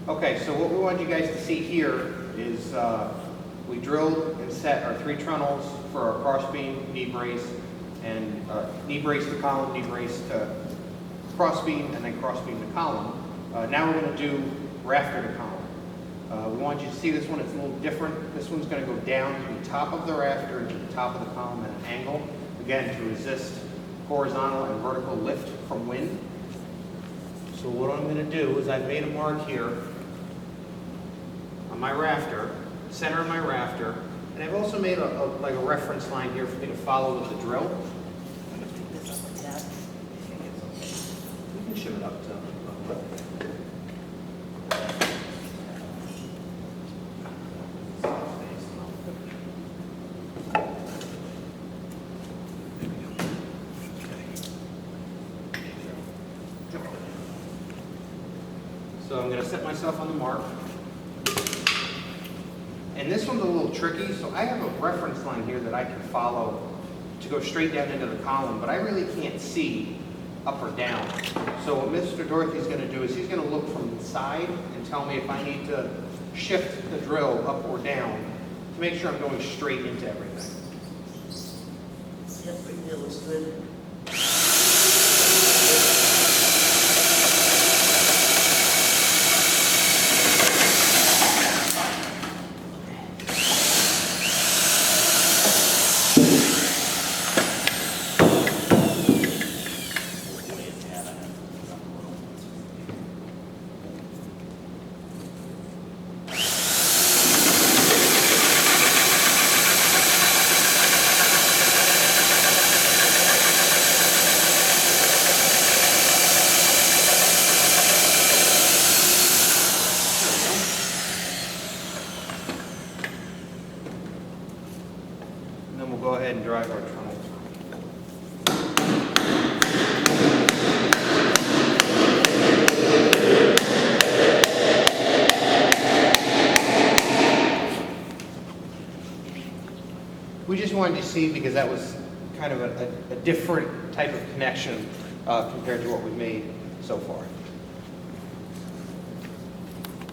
Okay, so what we want you guys to see here is we drilled and set our 3 trunnels for our crossbeam, knee brace, and knee brace to column, knee brace to crossbeam, and then crossbeam to column. Now we're going to do rafter to column. We want you to see this one, it's a little different. This one's going to go down to the top of the rafter and to the top of the column at an angle, again to resist horizontal and vertical lift from wind. So what I'm going to do is I've made a mark here on my rafter, center of my rafter, and I've also made like a reference line here for me to follow with the drill. I'm gonna pick this up like that. I think it's okay. You can shim it up to So I'm going to set myself on the mark. And this one's a little tricky, so I have a reference line here that I can follow to go straight down into the column, but I really can't see up or down. So what Mr. Dorothy's going to do is he's going to look from the side and tell me if I need to shift the drill up or down to make sure I'm going straight into everything. Yep, right there looks good. And then we'll go ahead and drive our tunnel. We just wanted to see because that was kind of a different type of connection compared to what we've made so far.